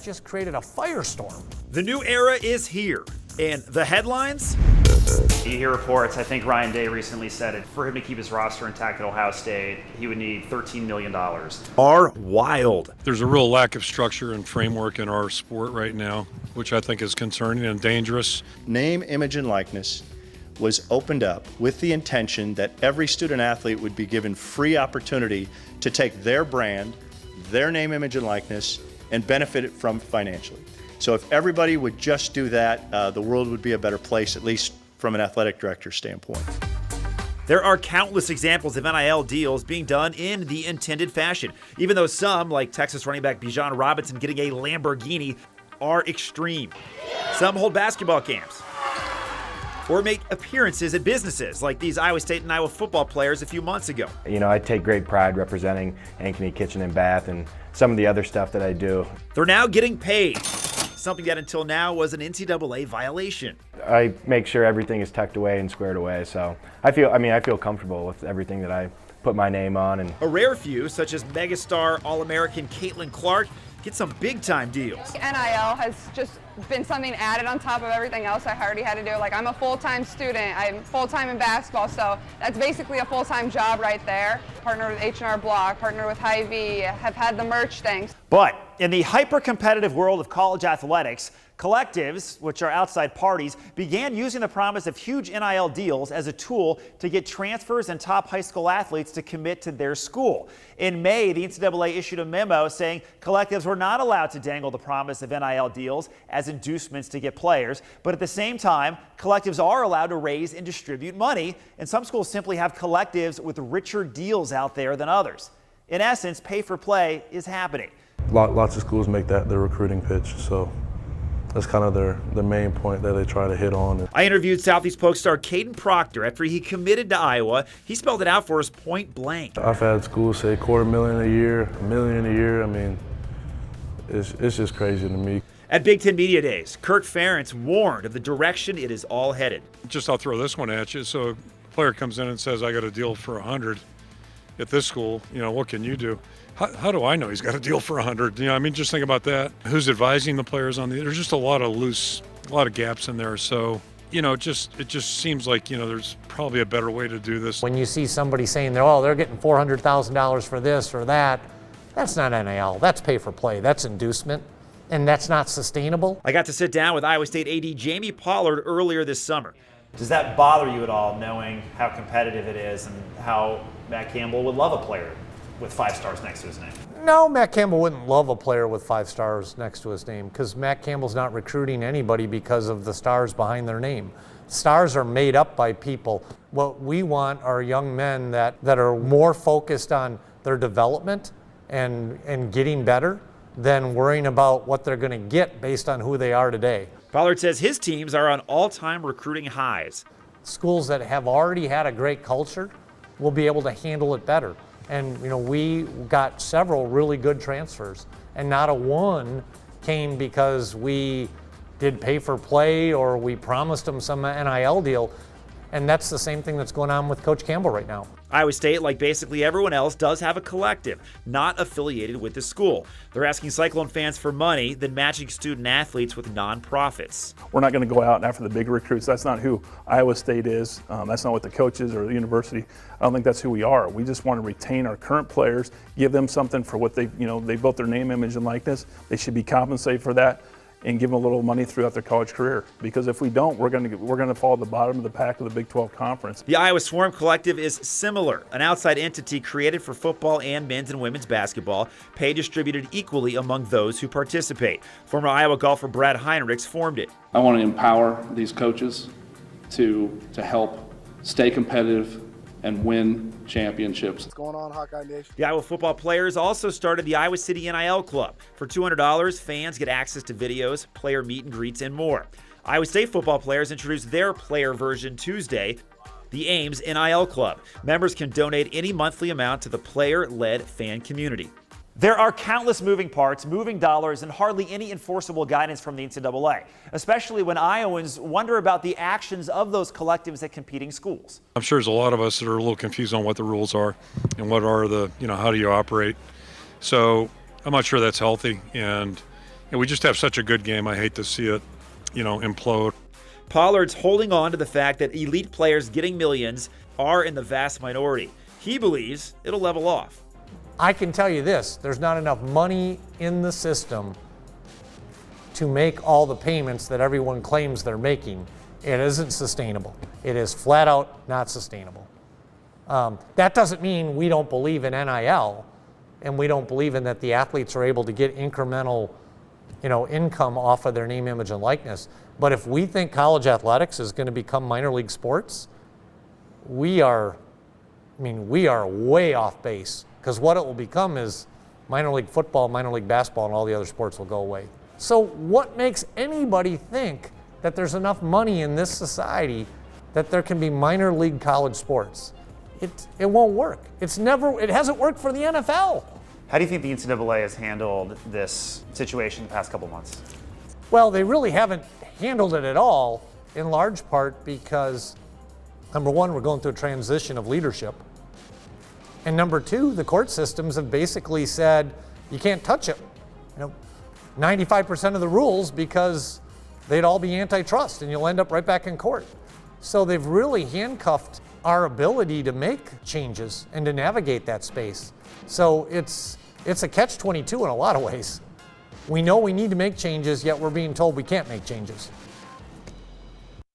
just created a firestorm. The new era is here, and the headlines? You hear reports, I think Ryan Day recently said it, for him to keep his roster intact at Ohio State, he would need $13 million. Are wild. There's a real lack of structure and framework in our sport right now, which I think is concerning and dangerous. Name, image, and likeness was opened up with the intention that every student athlete would be given free opportunity to take their brand, their name, image, and likeness, and benefit from financially. So if everybody would just do that, the world would be a better place, at least from an athletic director standpoint. There are countless examples of NIL deals being done in the intended fashion, even though some, like Texas running back Bijan Robinson getting a Lamborghini, are extreme. Some hold basketball camps or make appearances at businesses like these Iowa State and Iowa football players a few months ago. You know, I take great pride representing Ankeny Kitchen and Bath and some of the other stuff that I do. They're now getting paid, something that until now was an NCAA violation. I make sure everything is tucked away and squared away, so I feel comfortable with everything that I put my name on. And a rare few, such as megastar All-American Caitlin Clark, get some big-time deals. NIL has just been something added on top of everything else I already had to do. Like, I'm a full-time student, I'm full-time in basketball, so that's basically a full-time job right there. Partner with H&R Block, partner with Hy-Vee, have had the merch things. But in the hyper-competitive world of college athletics, collectives, which are outside parties, began using the promise of huge NIL deals as a tool to get transfers and top high school athletes to commit to their school. In May, the NCAA issued a memo saying collectives were not allowed to dangle the promise of NIL deals as inducements to get players. But at the same time, collectives are allowed to raise and distribute money, and some schools simply have collectives with richer deals out there than others. In essence, pay for play is happening. Lots of schools make that their recruiting pitch, so that's kind of the main point that they try to hit on. I interviewed Southeast Polk star Caden Proctor after he committed to Iowa. He spelled it out for us point blank. I've had schools say $250,000 a year, $1 million a year. I mean, it's just crazy to me. At Big Ten Media Days, Kirk Ferentz warned of the direction it is all headed. Just I'll throw this one at you. So a player comes in and says, I got a deal for 100 at this school. You know, what can you do? How do I know he's got a deal for 100? You know, I mean, just think about that. Who's advising the players on there's just a lot of gaps in there. So, you know, it just seems like, you know, there's probably a better way to do this. When you see somebody saying they're getting $400,000 for this or that, that's not NIL, that's pay for play, that's inducement, and that's not sustainable. I got to sit down with Iowa State AD Jamie Pollard earlier this summer. Does that bother you at all, knowing how competitive it is and how Matt Campbell would love a player with 5 stars next to his name? No, Matt Campbell wouldn't love a player with 5 stars next to his name because Matt Campbell's not recruiting anybody because of the stars behind their name. Stars are made up by people. What we want are young men that are more focused on their development and getting better than worrying about what they're going to get based on who they are today. Pollard says his teams are on all-time recruiting highs. Schools that have already had a great culture will be able to handle it better. And, you know, we got several really good transfers, and not a one came because we did pay for play or we promised them some NIL deal. And that's the same thing that's going on with Coach Campbell right now. Iowa State, like basically everyone else, does have a collective, not affiliated with the school. They're asking Cyclone fans for money, then matching student athletes with nonprofits. We're not going to go out after the big recruits. That's not who Iowa State is. That's not what the coaches or the university. I don't think that's who we are. We just want to retain our current players, give them something for what they built their name, image, and likeness. They should be compensated for that, and give them a little money throughout their college career. Because if we don't, we're going to fall at the bottom of the pack of the Big 12 Conference. The Iowa Swarm Collective is similar, an outside entity created for football and men's and women's basketball, pay distributed equally among those who participate. Former Iowa golfer Brad Heinrichs formed it. I want to empower these coaches to help stay competitive and win championships. What's going on, Hawkeye Nation? The Iowa football players also started the Iowa City NIL Club. For $200, fans get access to videos, player meet and greets, and more. Iowa State football players introduced their player version Tuesday, the Ames NIL Club. Members can donate any monthly amount to the player-led fan community. There are countless moving parts, moving dollars, and hardly any enforceable guidance from the NCAA, especially when Iowans wonder about the actions of those collectives at competing schools. I'm sure there's a lot of us that are a little confused on what the rules are and what are the, how do you operate. So I'm not sure that's healthy. And, And we just have such a good game. I hate to see it, implode. Pollard's holding on to the fact that elite players getting millions are in the vast minority. He believes it'll level off. I can tell you this, there's not enough money in the system to make all the payments that everyone claims they're making. It isn't sustainable. It is flat out not sustainable. That doesn't mean we don't believe in NIL and we don't believe in that the athletes are able to get incremental income off of their name, image, and likeness. But if we think college athletics is going to become minor league sports, we are way off base, because what it will become is minor league football, minor league basketball, and all the other sports will go away. So what makes anybody think that there's enough money in this society that there can be minor league college sports? It won't work. It hasn't worked for the NFL. How do you think the NCAA has handled this situation the past couple months? Well, they really haven't handled it at all, in large part because, number one, we're going through a transition of leadership. And number two, the court systems have basically said you can't touch it. 95% of the rules, because they'd all be antitrust and you'll end up right back in court. So they've really handcuffed our ability to make changes and to navigate that space. So it's a catch-22 in a lot of ways. We know we need to make changes, yet we're being told we can't make changes.